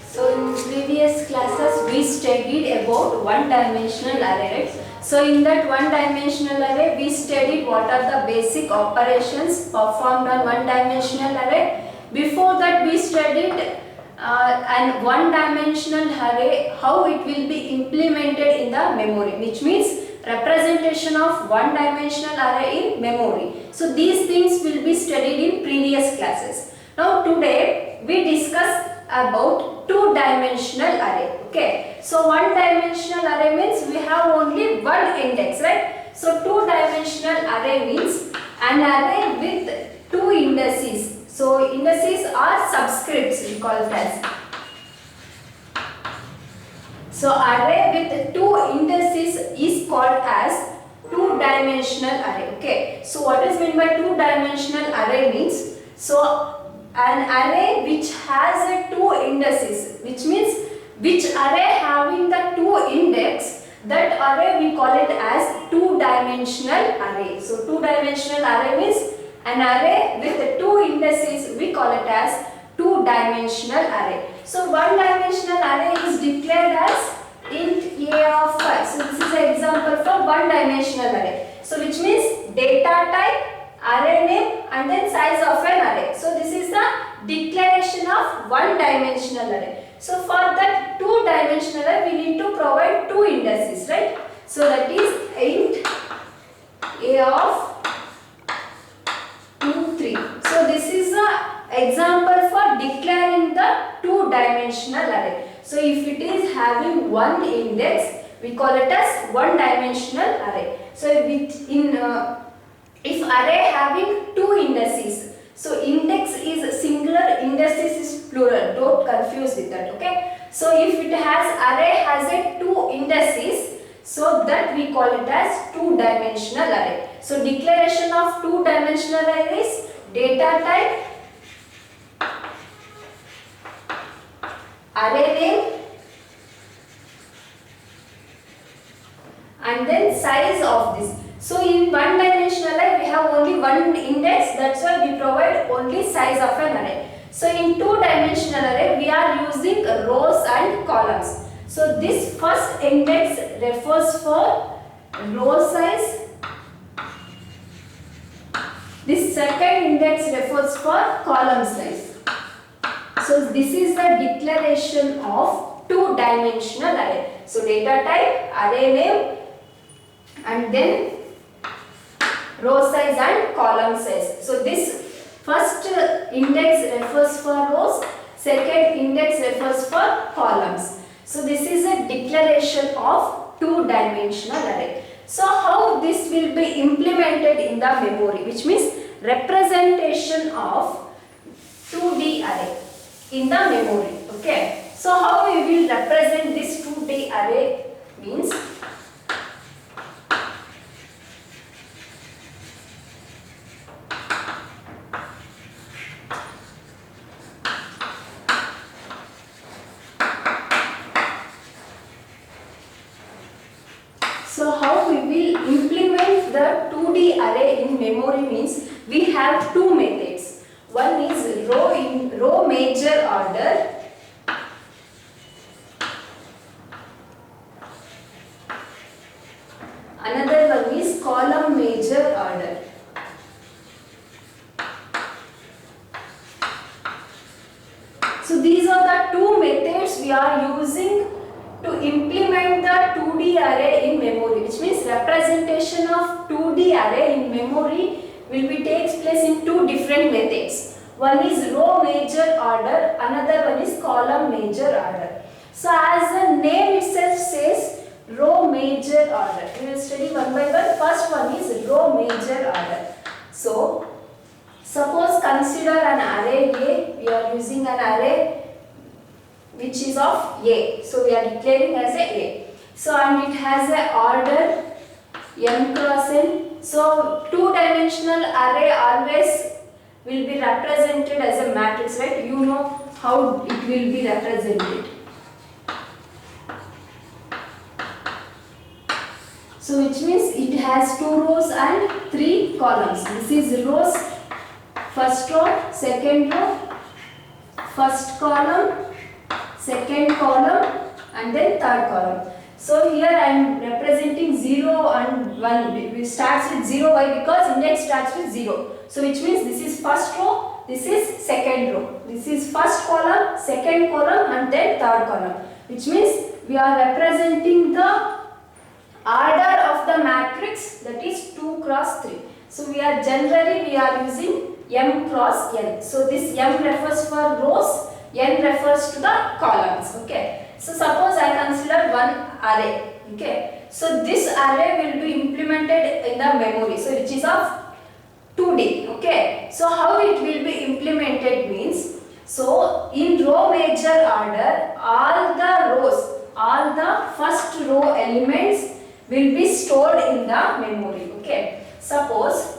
So in previous classes we studied about one-dimensional array, right? So in that one-dimensional array we studied what are the basic operations performed on one-dimensional array. Before that we studied an one-dimensional array, how it will be implemented in the memory, which means representation of one-dimensional array in memory. So these things will be studied in previous classes. Now today we discuss about two-dimensional array. Okay, so one-dimensional array means we have only one index, right? So two-dimensional array means an array with two indices. So indices are subscripts, we call it as. So array with two indices is called as two-dimensional array. Okay, so what is meant by two-dimensional array means, so an array which has a two indices, which means which array having the two index, that array we call it as two-dimensional array. So two-dimensional array means an array with two indices, we call it as two-dimensional array. So one-dimensional array is declared as int a of 5. So this is an example for one-dimensional array. So which means data type, array name and then size of an array. So this is the declaration of one-dimensional array. So for that two-dimensional array we need to provide two indices, right? So that is int a of 2, 3. So this is an example for declaring the two-dimensional array. So if it is having one index, we call it as one-dimensional array. So if array having two indices, so index is singular, indices is plural, don't confuse with that, okay? So if it has array has a two indices, so that we call it as two-dimensional array. So declaration of two-dimensional array is data type, array name and then size of this. So in one-dimensional array we have only one index, that's why we provide only size of an array. So in two-dimensional array we are using rows and columns. So this first index refers for row size, this second index refers for column size. So this is the declaration of two-dimensional array. So data type, array name and then row size and column size. So this first index refers for rows, second index refers for columns. So this is a declaration of two-dimensional array. So how this will be implemented in the memory, which means representation of 2D array in the memory. Okay. So how we will represent this 2D array means, so how we will implement the 2D array in memory means we have two methods. One is row major order, another one is column major order. So these are the two methods we are using to implement the 2D array in memory, which means representation of 2D array in memory takes place in two different methods. One is row major order, another one is column major order. So as the name itself says, row major order. We will study one by one. First one is row major order. So suppose consider an array A. We are using an array which is of A. So we are declaring as A. So and it has a order n cross n. So two-dimensional array always will be represented as a matrix, right? You know how it will be represented. So which means it has 2 rows and 3 columns. This is rows, first row, second row, first column, second column, and then third column. So here I am representing 0 and 1. It starts with 0. Why? Because index starts with 0. So which means this is first row, this is second row. This is first column, second column, and then third column. Which means we are representing the order of the matrix, that is 2 cross 3. So we are generally using m cross n. So this m refers for rows, n refers to the columns. Okay. So suppose I consider one array. Okay. So this array will be implemented in the memory. So which is of 2D. Okay. So how it will be implemented means, so in row major order, all the rows, all the first row elements will be stored in the memory. Okay. Suppose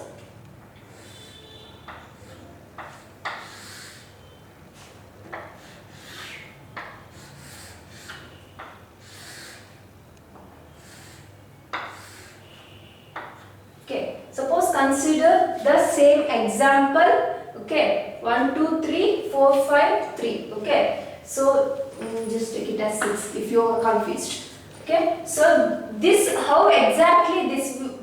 consider the same example. Okay, 1 2 3 4 5 3. Okay, so just take it as 6 if you are confused. Okay, so this, how exactly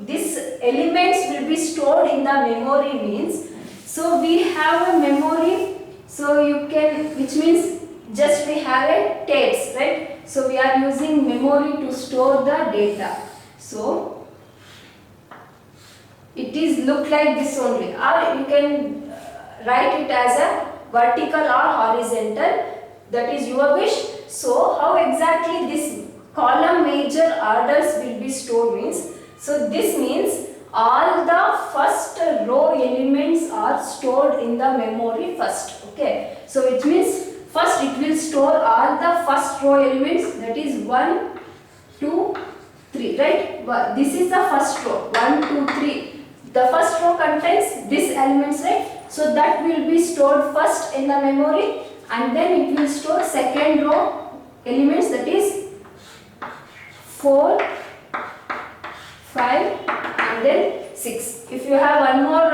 this elements will be stored in the memory means, so we have a memory, so you can, which means just we have a tapes, right? So we are using memory to store the data. So it is look like this only, or you can write it as a vertical or horizontal, that is your wish. So how exactly this column major orders will be stored means, so this means all the first row elements are stored in the memory first. Okay, so it means first it will store all the first row elements, that is 1 2 3, right? This is the first row, 1 2 3. The first row contains these elements, right? So that will be stored first in the memory, and then it will store second row elements, that is 4 5 and then 6. If you have one more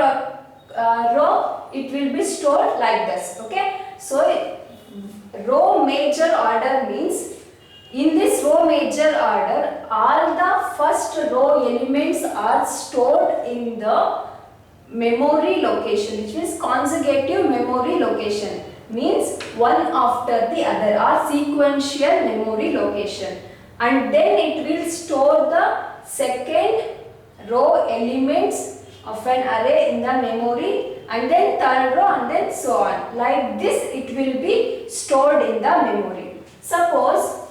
row, it will be stored like this. Okay, so row major order means, in this row major order, all the first row elements are stored in the memory location, which means consecutive memory location, means one after the other, or sequential memory location. And then it will store the second row elements of an array in the memory, and then third row, and then so on. Like this it will be stored in the memory. Suppose,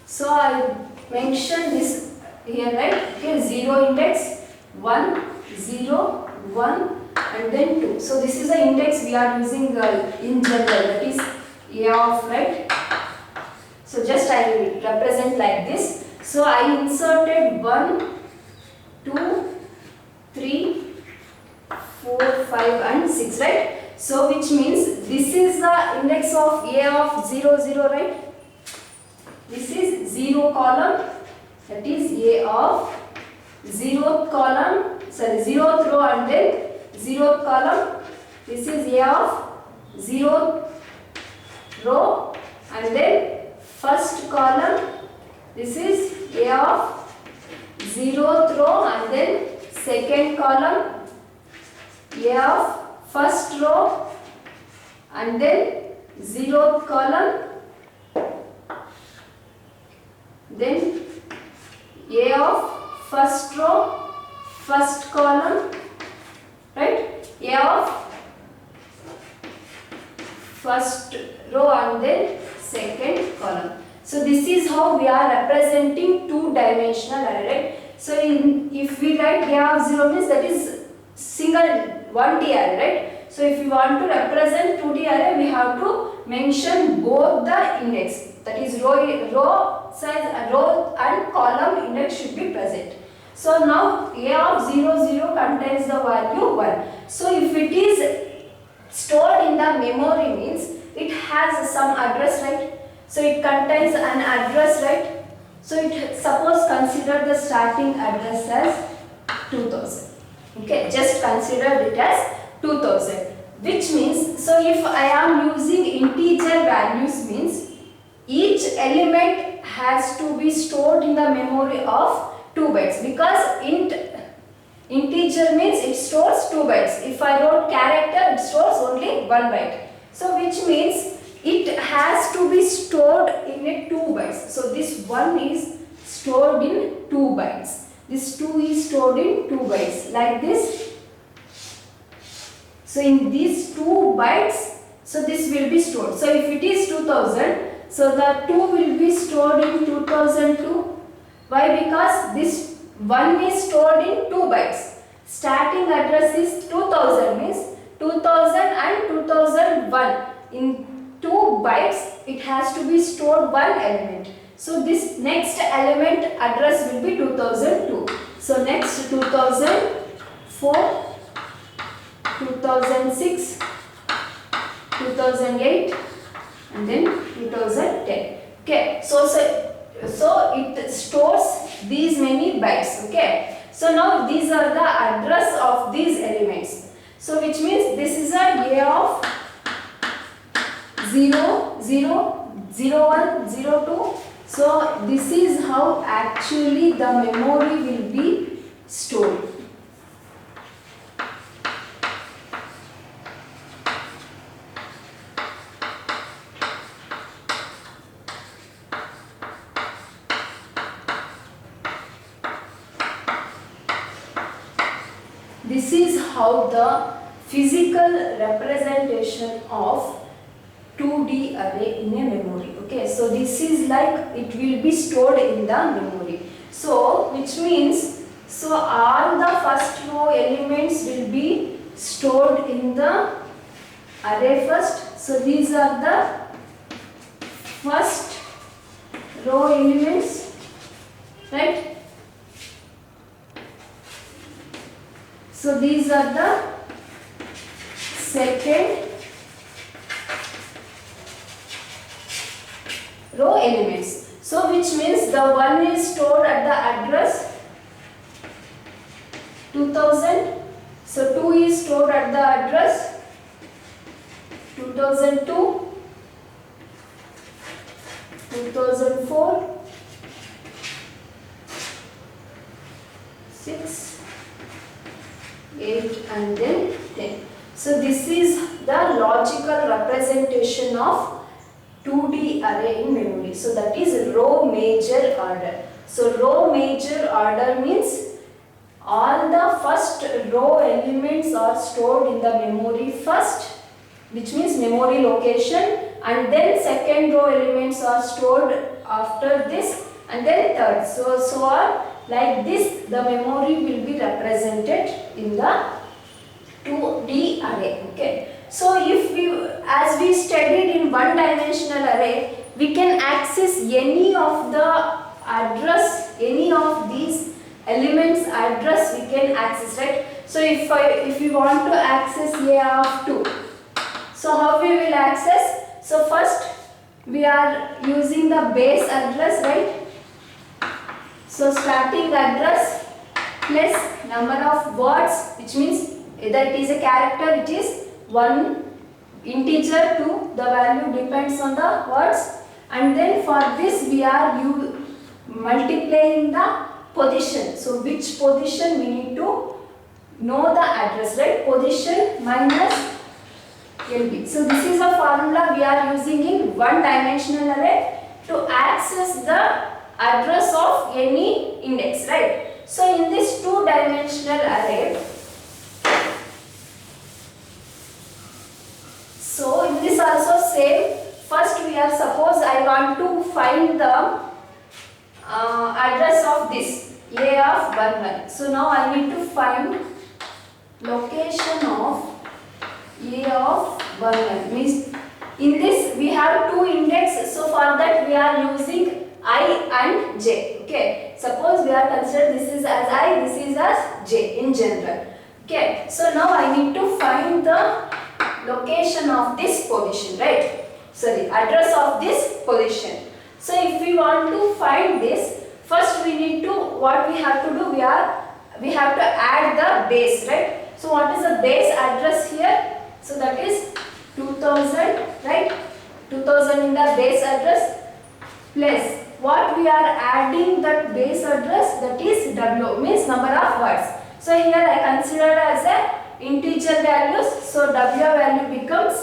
so I mentioned this here, right? Okay, 0 index, 1 0 1 and then 2. So this is the index we are using in general, that is A of, right? So just I will represent like this. So I inserted 1 2 3 4 5 and 6, right? So which means this is the index of A of 0 0, right? This is 0 column, that is A of 0th column, sorry, 0th row and then 0th column. This is A of 0th row and then first column. This is A of 0th row and then second column. A of first row and then 0th column. Then A of first row, first column, right? A of first row and then second column. So this is how we are representing two-dimensional array, right? So if we write A of 0 means that is single 1D array, right? So if we want to represent 2D array, we have to mention both the index, that is row size, row and column index should be present. So now A of 0 0 contains the value 1. So if it is stored in the memory means it has some address, right? So it contains an address, right? So it, suppose consider the starting address as 2000. Okay, just consider it as 2000, which means, so if I am using integer values means each element has to be stored in the memory of 2 bytes, because integer means it stores 2 bytes. If I wrote character, it stores only 1 byte. So which means it has to be stored in a 2 bytes. So this 1 is stored in 2 bytes. This 2 is stored in 2 bytes like this. So in these 2 bytes, so this will be stored. So if it is 2000, so the 2 will be stored in 2002. Why? Because this 1 is stored in 2 bytes. Starting address is 2000 means 2000 and 2001. In 2 bytes, it has to be stored one element. So this next element address will be 2002. So next 2004, 2006, 2008 and then 2010. Okay, so it stores these many bytes. Okay, so now these are the address of these elements. So which means this is a of 0, 0, 01, 02. So this is how actually the memory will be stored. This is how the physical representation of 2D array in a memory. Okay, so this is like it will be stored in the memory. So which means, so all the first row elements will be stored in the array first. So these are the first row elements, right? So these are the second row elements. So which means the 1 is stored at the address 2000. So 2 is stored at the address 2002, 2004, 6, 8 and then 10. So this is the logical representation of 2D array in memory. So that is row major order. So row major order means all the first row elements are stored in the memory first, which means memory location, and then second row elements are stored after this, and then third. So on like this the memory will be represented in the 2D array. Okay. So if as we studied in one dimensional array, we can access any of the address, any of these elements address we can access, right? So if we want to access A of 2, so how we will access? So first we are using the base address, right? So starting address plus number of words, which means either it is a character, it is one integer, 2, the value depends on the words, and then for this we are multiplying the position. So which position we need to know the address, right? Position minus LB. So this is a formula we are using in one dimensional array to access the address of any index, right? So in this two dimensional array, so in this also same, first we are, suppose I want to find the address of this A of 1 1. So now I need to find location of A of 1 1. Means in this we have two index, so for that we are using I and J. Okay, suppose we are considered this is as I, this is as J in general. Okay, so now I need to find the location of this position, right? Sorry, address of this position. So if we want to find this, first we need to, what we have to do, we have to add the base, right? So what is the base address here? So that is 2000, right? 2000 in the base address plus what we are adding that base address, that is W, means number of words. So here I consider as a integer values, so W value becomes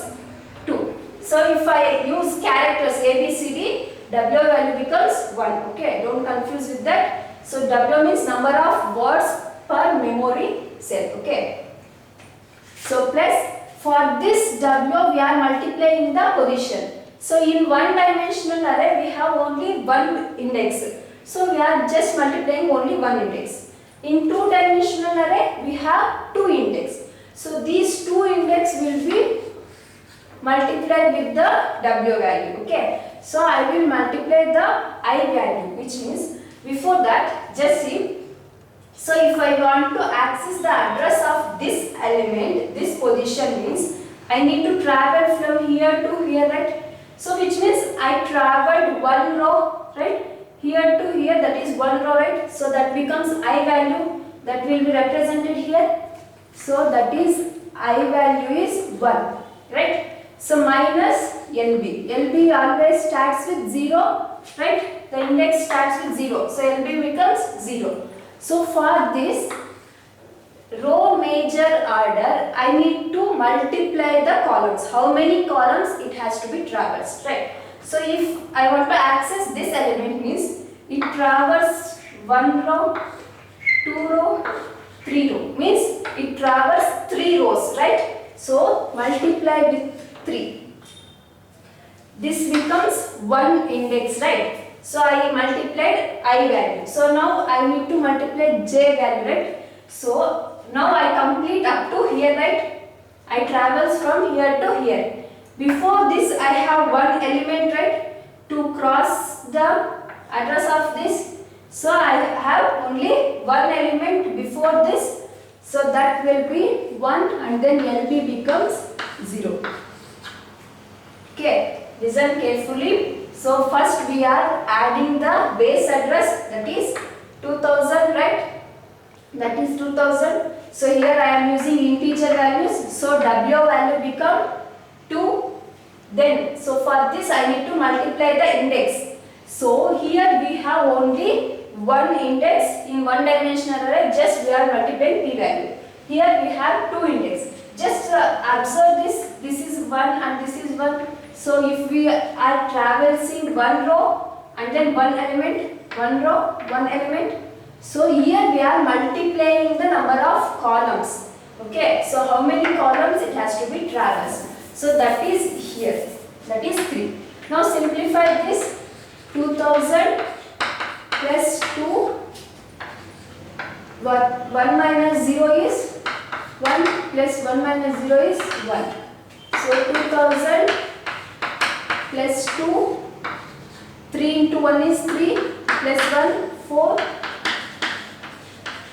2. So if I use characters A, B, C, D, W value becomes 1. Okay, don't confuse with that. So W means number of words per memory cell. Okay. So plus for this W we are multiplying the position. So in one dimensional array we have only one index. So we are just multiplying only one index. In two dimensional array we have two index. So these two index will be multiplied with the W value. Okay. So I will multiply the I value, which means before that just see. So if I want to access the address of this element, this position means I need to travel from here to here, right? So which means I traveled one row, right? Here to here, that is one row, right? So that becomes I value, that will be represented here. So that is I value is 1, right? So minus LB. LB always starts with 0, right? The index starts with 0. So LB becomes 0. So for this row major order, I need to multiply the columns. How many columns it has to be traversed, right? So if I want to access this element means it traverses 1 row, 2 row, 3 row. Means it traverses 3 rows, right? So multiply with 3. This becomes 1 index, right? So I multiplied I value. So now I need to multiply j value, right? So now I complete up to here, right? I travels from here to here. Before this I have one element, right? To cross the address of this. So I have only one element before this. So that will be 1 and then LB becomes 0. Okay, listen carefully. So first we are adding the base address, that is 2000, right? That is 2000. So here I am using integer values. So W value become 2. Then so for this I need to multiply the index. So here we have only one index in one dimensional array. Just we are multiplying P value. Here we have two index. Just observe this. This is 1 and this is 1. So if we are traversing one row and then one element, one row, one element. So here we are multiplying the number of columns. Okay. So how many columns it has to be traversed. So that is here. That is 3. Now simplify this. 2000 plus 2. 1 minus 0 is 1 plus 1 minus 0 is 1. So 2000 plus 2, 3 into 1 is 3, plus 1, 4,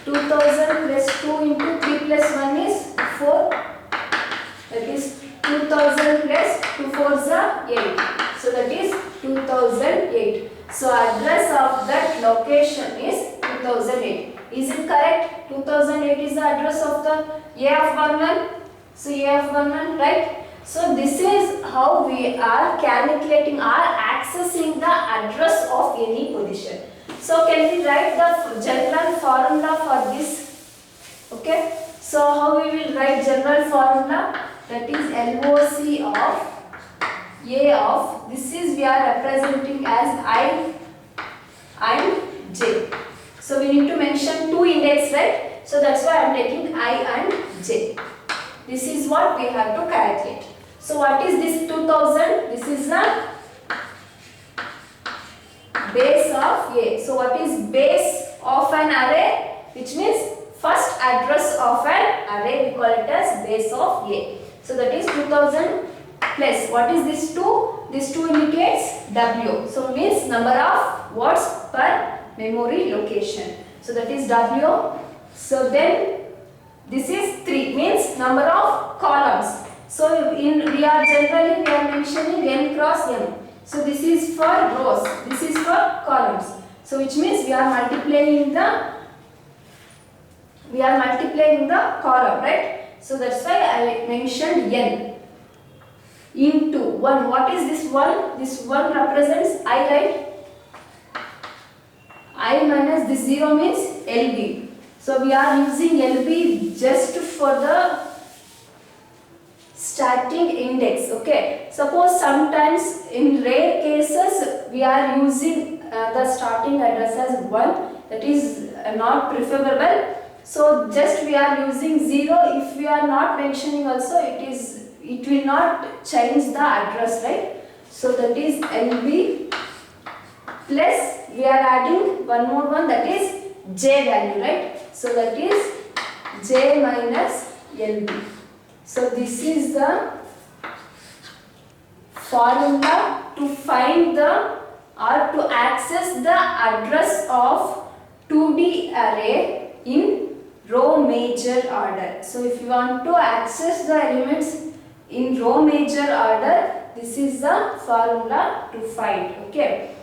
2000 plus 2 into 3 plus 1 is 4, that is 2000 plus 2 4s are 8, so that is 2008. So address of that location is 2008. Is it correct? 2008 is the address of the A of 11. So A of 11, right? So this is how we are calculating or accessing the address of any position. So can we write the general formula for this? Okay. So how we will write general formula? That is LOC of A of, this is we are representing as I and J. So we need to mention two index, right? So that's why I am taking I and J. This is what we have to calculate. So what is this 2000? This is the base of A. So what is base of an array? Which means first address of an array, we call it as base of A. So that is 2000 plus what is this 2? This 2 indicates W. So means number of words per memory location. So that is W. So then this is 3 means number of columns. So we are generally mentioning n cross m. So this is for rows. This is for columns. So which means we are multiplying the column, right? So that's why I mentioned n. into 1. What is this 1? This 1 represents I, right? I minus this 0 means LB. So we are using LB just for the starting index. Okay. Suppose sometimes in rare cases we are using the starting address as 1. That is not preferable. So just we are using 0. If we are not mentioning also, it will not change the address, right? So that is LB plus we are adding one more one, that is J value, right? So that is J minus LB. So this is the formula to find the or to access the address of 2D array in row major order. So if you want to access the elements in row major order, this is the formula to find. Okay.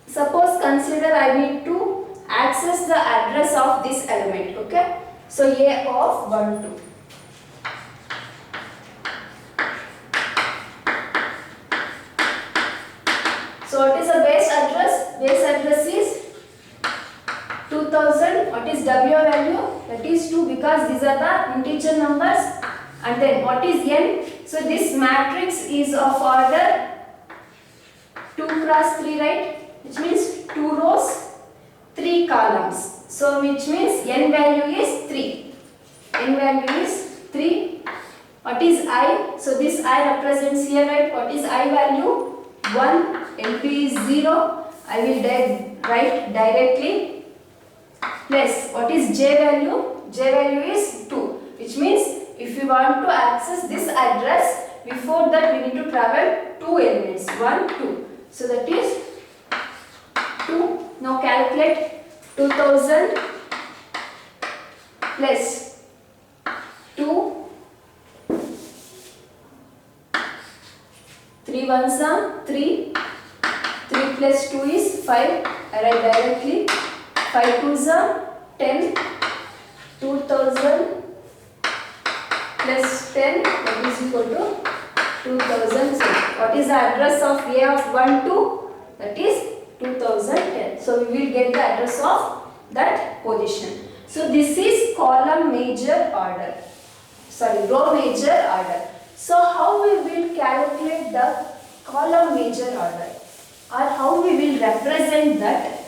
Suppose consider I need to access the address of this element. Okay. So A of 1, 2. So what is the base address? Base address is 2000. What is W value? That is 2, because these are the integer numbers. And then what is N? So this matrix is of order 2 cross 3, right? Which means 2 rows, 3 columns. So which means N value is 3. N value is 3. What is I? So this I represents here, right? What is I value? 1. LP is 0. I will write directly. Plus what is J value? J value is 2. Which means if you want to access this address, before that we need to travel 2 elements. 1, 2. So that is 2. Now calculate 2000 plus 2. 3 ones are 3. 3 plus 2 is 5. I write directly. 5 twos are 10. 2000 plus 10, that is equal to 2000. So what is the address of A of 1, 2? That is 2010. So we will get the address of that position. So this is column major order. Sorry, row major order. So how we will calculate the column major order, or how we will represent that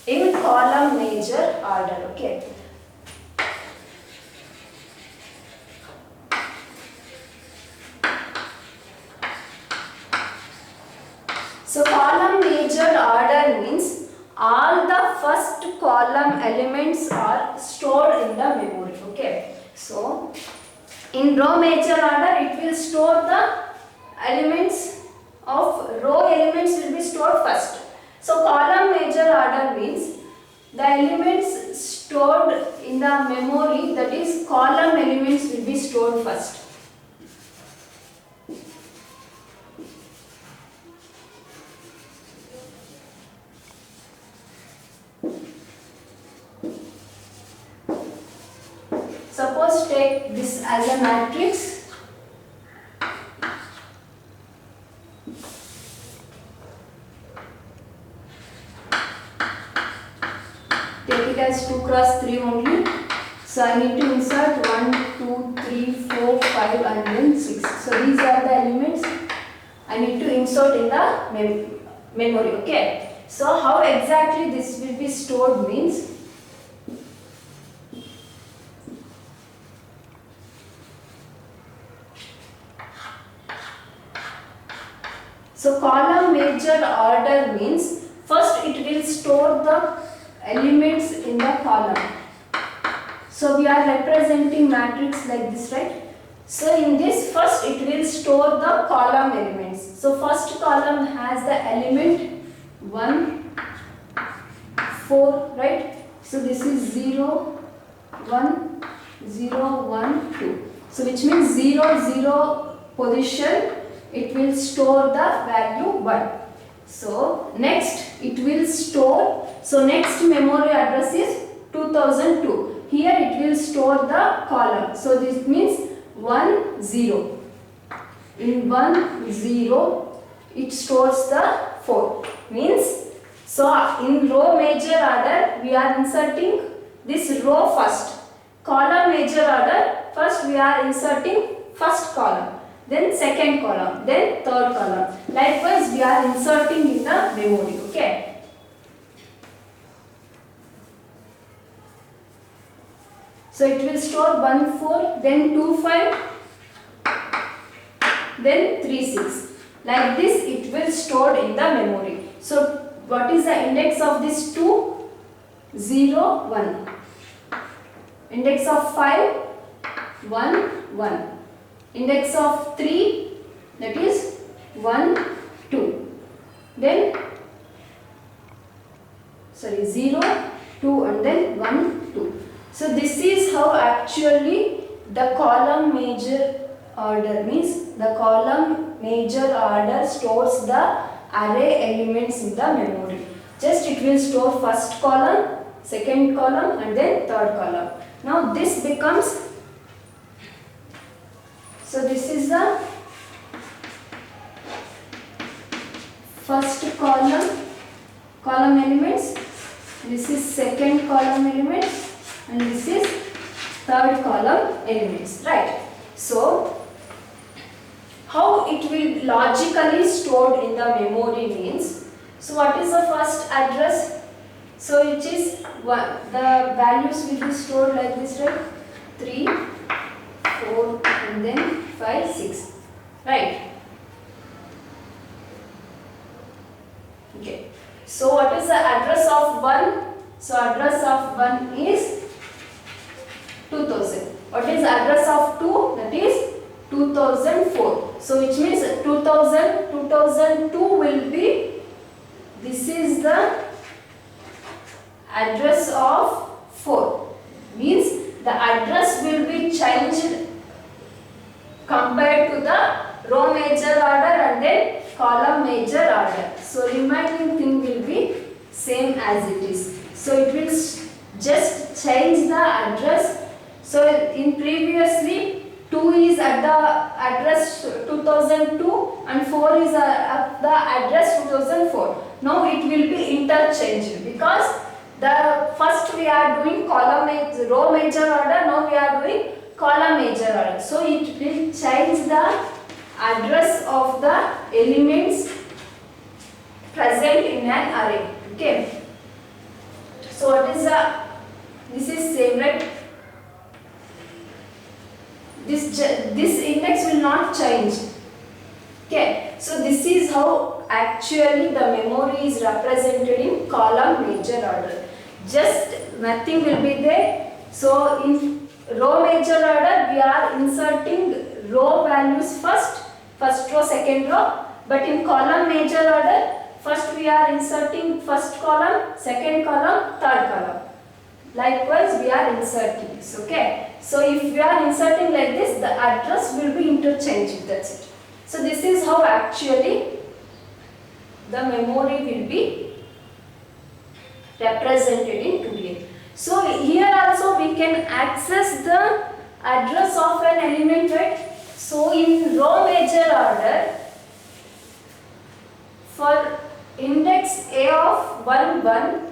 in column major order? Okay. So column major order means all the first column elements are stored in the memory. Okay. So in row major order, it will store the elements of row elements will be stored first. So column major order means the elements stored in the memory, that is column elements, will be stored first. Suppose take this as a matrix. Take it as 2 cross 3 only. So I need to insert 1, 2, 3, 4, 5 and then 6. So these are the elements I need to insert in the memory. Okay. So how exactly this will be stored means, so column major order means first it will store the elements in the column. So we are representing matrix like this, right? So in this first it will store the column elements. So first column has the element 1, 4, right? So this is 0, 1, 0, 1, 2. So which means 0, 0 position, it will store the value 1. So next it will store, so next memory address is 2002. Here it will store the column. So this means 1, 0. in 1 0 it stores the 4. Means, so in row major order we are inserting this row first. Column major order, first we are inserting first column, then second column, then third column. Likewise we are inserting in the memory. Okay. So it will store 1 4, then 2 5, then 3 6. Like this it will stored in the memory. So what is the index of this 2? 0 1. Index of 5 1 1. Index of 3, that is 1 2. Then 0 2 and then 1 2. So this is how actually the column major order, means the column major order stores the array elements in the memory. Just it will store first column, second column and then third column. Now this becomes, so this is the first column elements, this is second column elements and this is third column elements, right? So how it will logically stored in the memory means, so what is the first address? So it is one, the values will be stored like this, right? 3 4 and then 5 6, right? Okay. So what is the address of 1? So address of 1 is 2000. What is the address of 2? That is 2004. So which means 2002 will be, this is the address of 4. Means the address will be changed compared to the row major order and then column major order. So remaining thing will be same as it is. So it will just change the address. So in previously 2 is at the address 2002 and 4 is at the address 2004. Now it will be interchanged because the first we are doing row major order, now we are doing column major order. So it will change the address of the elements present in an array. Okay. So what is this is same, right? This index will not change. Okay. So this is how actually the memory is represented in column major order. Just nothing will be there. So in row major order we are inserting row values first row, second row. But in column major order, first we are inserting first column, second column, third column. Likewise we are inserting this. Okay. So if we are inserting like this, the address will be interchanged. That's it. So this is how actually the memory will be represented in 2D. So here also we can access the address of an element, right? So in row major order, for index A of 1 1,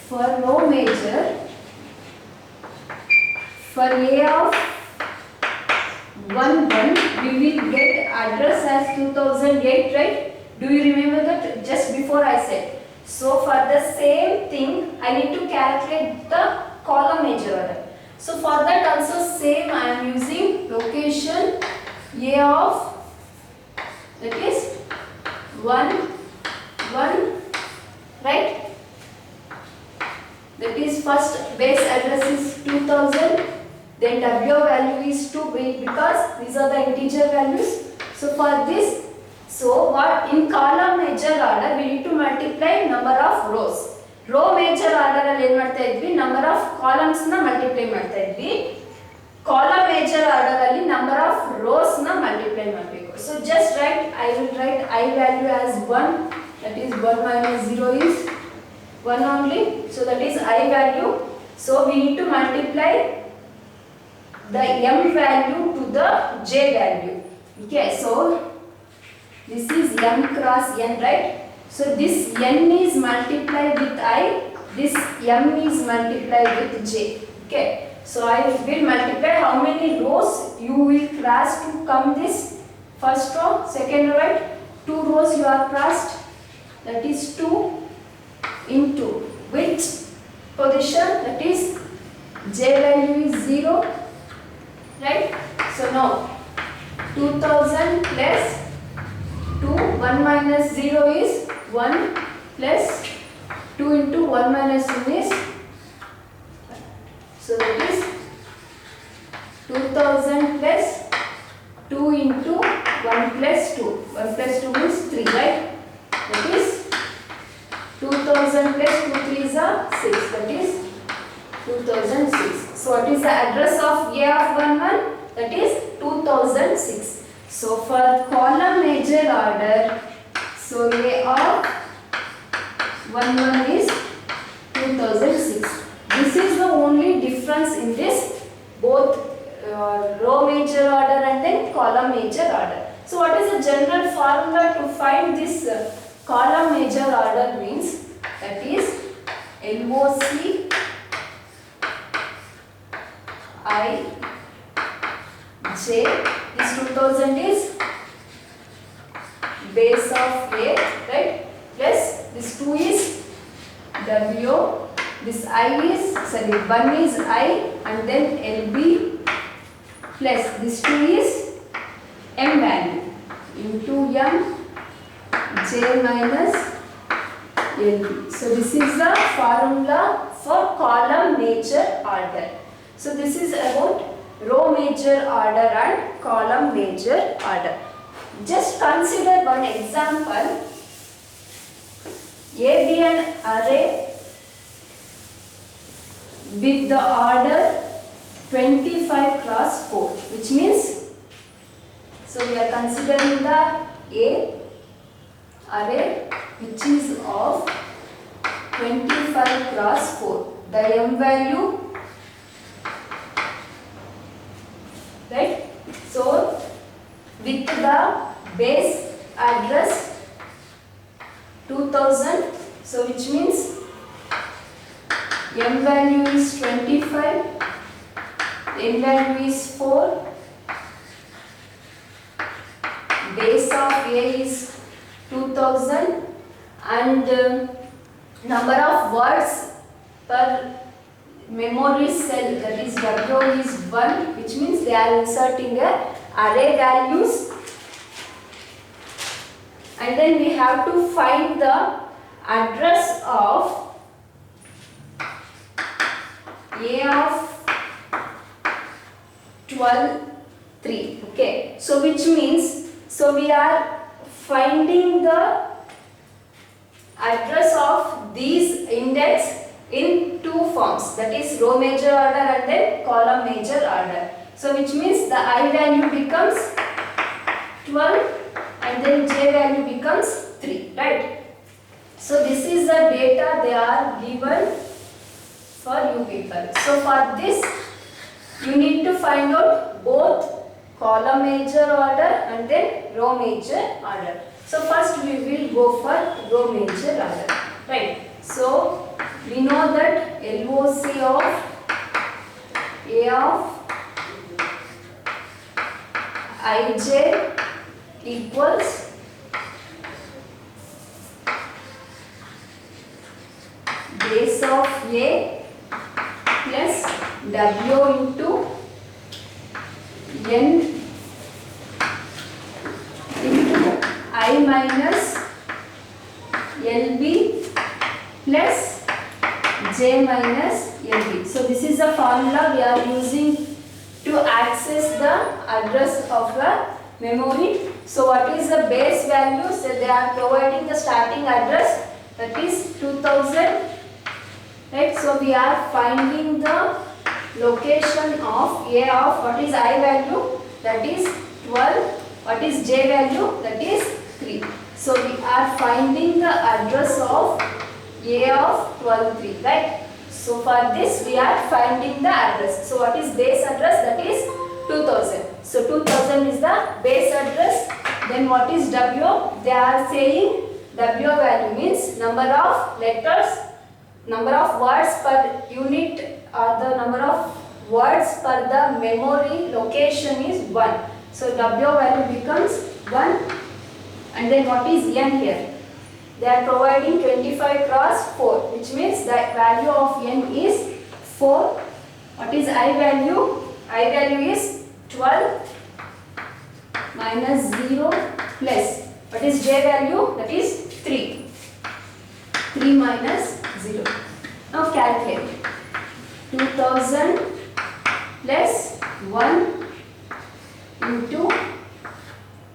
for row major, for A of 1 1, we will get address as 2008, right? Do you remember that just before I said? So for the same thing, I need to calculate the column major order. So for that also same, I am using location A of, that is 1 1, right? That is first base address is 2000, then W value is 2 because these are the integer values. So for this, so what in column major order we need to multiply number of rows. Row major order alli ಏನು ಮಾಡ್ತಾ ಇದ್ವಿ, number of columns na multiply ಮಾಡ್ತಾ ಇದ್ವಿ. Column major order alli number of rows na multiply ಮಾಡಬೇಕು. So just write, I will write I value as 1, that is 1 minus 0 is 1 only. So that is I value. So we need to multiply the m value to the j value. Okay, so this is m cross n, right? So this n is multiplied with I, this m is multiplied with j. Okay, so I will multiply how many rows you will cross to come this first row, second row, right? 2 rows you are crossed, that is 2 into which position, that is j value is 0, right? So now 2000 plus 2, 1 minus 0 is 1 plus 2 into 1 minus 1 is, so that is 2000 plus 2 into 1 plus 2. 1 plus 2 is 3, right? That is 2000 plus 2 3s are 6, that is 2006. So what is the address of A of 1 1? That is 2006. So for column major order, so A of 1 1 is 2006. This is the only difference in this both row major order and then column major order. So what is the general formula to find this column major order means, that is LOC I J, this 2000 is base of A, right? Plus this 2 is W, this I is, sorry, 1 is I and then LB plus this 2 is M value into M J minus LB. So this is the formula for column major order. So this is about row major order and column major order. Just consider one example. A be an array with the order 25 cross 4, which means, so we are considering the A array which is of 25 cross 4. The m value, right? So with the base address 2000, so which means m value is 25, n value is 4, base of A is 2000 and number of words per memory cell, that is W is 1, which means they are inserting a array values, and then we have to find the address of A of 12 3. Okay, so which means, so we are finding the address of these index in two forms, that is row major order and then column major order. So which means the I value becomes 12 and then j value becomes 3, right? So this is the data they are given for you people. So for this you need to find out both column major order and then row major order. So first we will go for row major order, right? So we know that LOC of A of Ij equals base of A plus W into N into I minus LB plus J minus LB. So this is the formula we are using to access the address of the memory. So what is the base value? So they are providing the starting address, that is 2000, right? So we are finding the location of A of what is I value, that is 12, what is J value, that is 3. So we are finding the address of A of 12 3, right? So for this we are finding the address. So what is base address? That is 2000. So 2000 is the base address. Then what is W? They are saying W value means number of letters, number of words per unit, or the number of words per the memory location is 1. So W value becomes 1. And then what is N here? They are providing 25 cross 4, which means the value of N is 4. What is I value? I value is 12 minus 0 plus. What is J value? That is 3. 3 minus 0. Now calculate. 2000 plus 1 into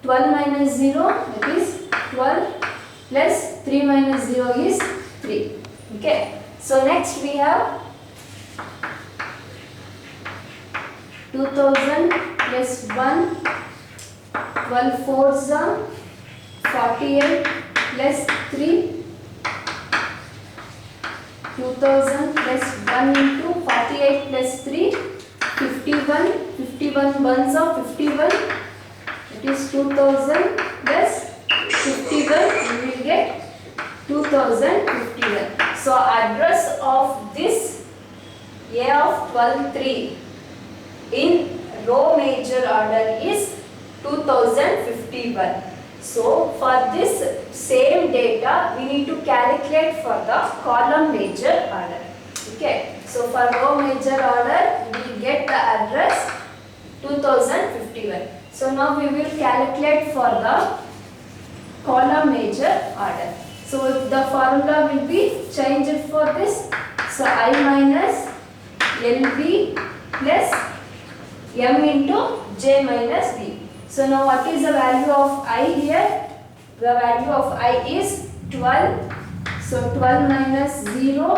12 minus 0, that is 12 plus 3 minus 0 is 3. Okay. So next we have 2000 plus 1, 12 fours are 48 plus 3, 2000 plus 1 into 48 plus 3, 51, 51 ones are 51, it is 2000 plus 51, we will get 2051. So address of this A of 12 3 in row major order is 2051. So for this same data we need to calculate for the column major order. Okay. So for row major order we will get the address 2051. So now we will calculate for the column major order. So the formula will be changed for this. So I minus LB plus M into J minus B. So now what is the value of I here? The value of I is 12. So 12 minus 0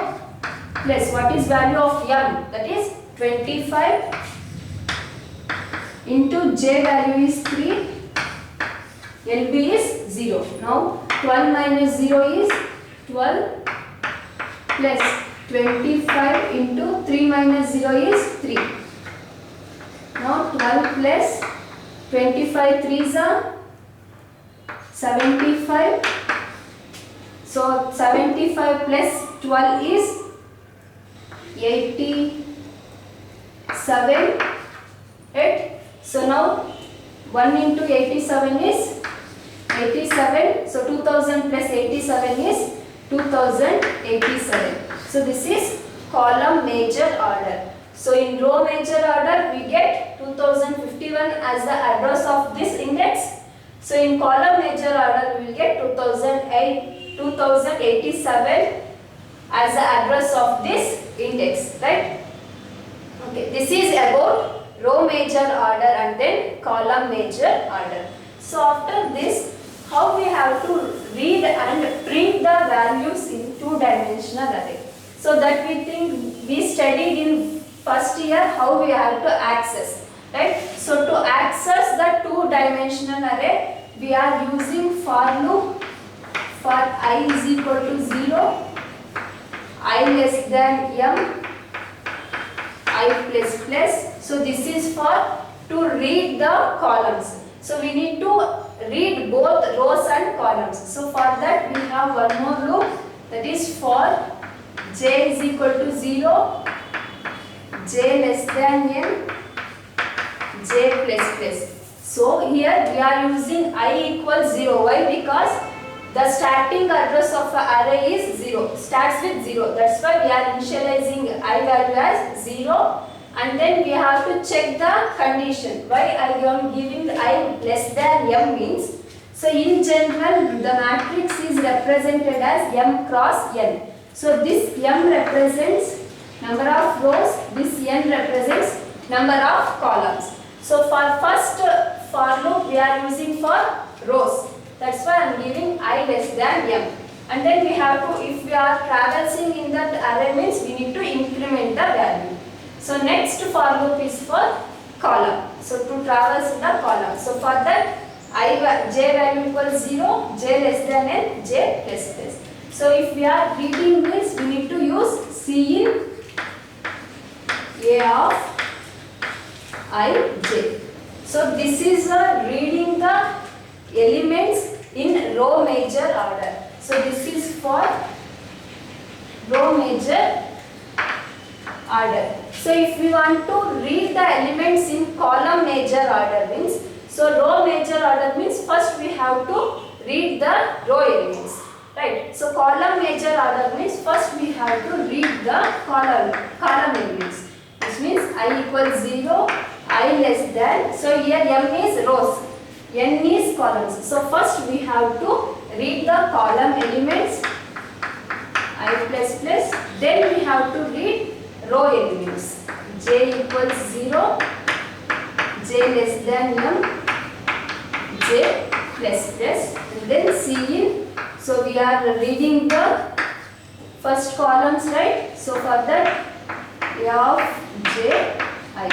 plus what is value of M? That is 25 into J value is 3. LB is 0. Now 12 minus 0 is 12 plus 25 into 3 minus 0 is 3. Now 12 plus 25 3s are 75. So 75 plus 12 is 87. Right? So now 1 into 87 is 87. So 2000 plus 87 is 2087. So this is column major order. So in row major order we get 2051 as the address of this index. So in column major order we will get 2087 as the address of this index, right? Okay, this is about row major order and then column major order. So after this, how we have to read and print the values in two-dimensional array. So that we think we studied in first year how we have to access, right? So to access the two-dimensional array, we are using for loop for I is equal to 0, I less than m, I plus plus. So this is for to read the columns. So we need to read both rows and columns. So for that we have one more loop, that is for j is equal to 0, j less than n, j plus plus. So here we are using I equals 0. Why? Because the starting address of the array is 0, starts with 0. That's why we are initializing I value as 0. And then we have to check the condition. Why I am giving I less than m means, so in general the matrix is represented as m cross n. So this m represents number of rows, this n represents number of columns. So for first for loop we are using for rows. That's why I am giving I less than m. And then we have to, if we are traversing in that array means we need to increment the value. So next for loop is for column. So to traverse in the column. So for that j value equals 0, j less than n, j plus plus. So if we are reading this, we need to use Cin A of ij. So this is reading the elements in row major order. So this is for row major order. So if we want to read the elements in column major order means, so row major order means first we have to read the row elements, right? So column major order means first we have to read the column elements, which means I equals 0, I less than, so here m is rows, n is columns. So first we have to read the column elements I plus plus, then we have to read row elements. J equals 0, j less than m, j plus plus, and then Cin. So we are reading the first columns, right? So for that A of j I.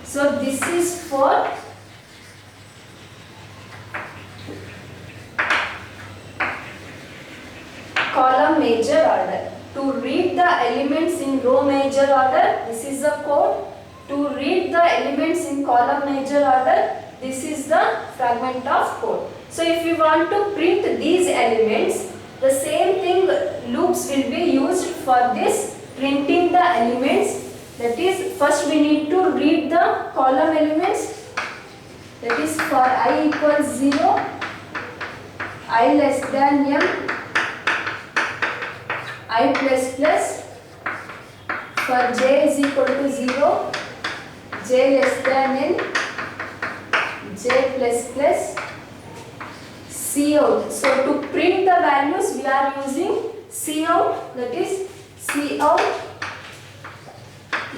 So this is for column major order. To read the elements in row major order, this is the code. To read the elements in column major order, this is the fragment of code. So if we want to print these elements, the same thing loops will be used for this printing the elements. That is, first we need to read the column elements. That is for I equals 0, I less than m, I plus plus, for j is equal to 0, j less than n, j plus plus, Cout. So to print the values we are using Cout, that is Cout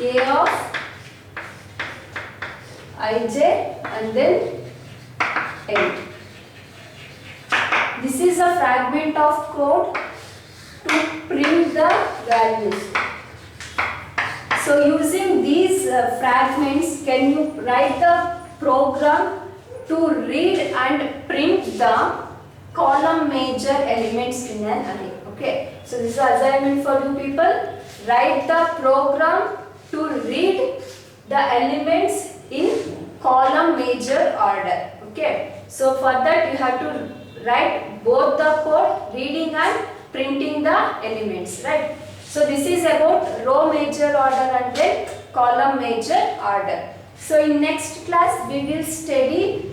A of ij and then n. This is a fragment of code to print the values. So using these fragments, can you write the program to read and print the column major elements in an array? Okay, so this is assignment for you people. Write the program to read the elements in column major order. Okay, so for that you have to write both the code, reading and printing the elements, right? So this is about row major order and then column major order. So in next class we will study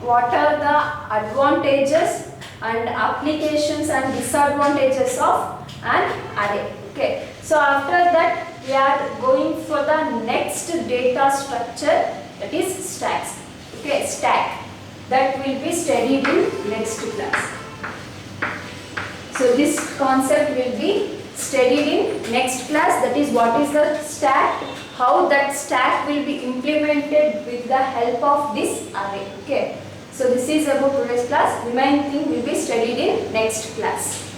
what are the advantages and applications and disadvantages of an array. Okay, so after that we are going for the next data structure, that is stacks. Okay, stack, that will be studied in next class. So this concept will be studied in next class, that is what is the stack, how that stack will be implemented with the help of this array. Okay, so this is about today's class. Remaining thing will be studied in next class.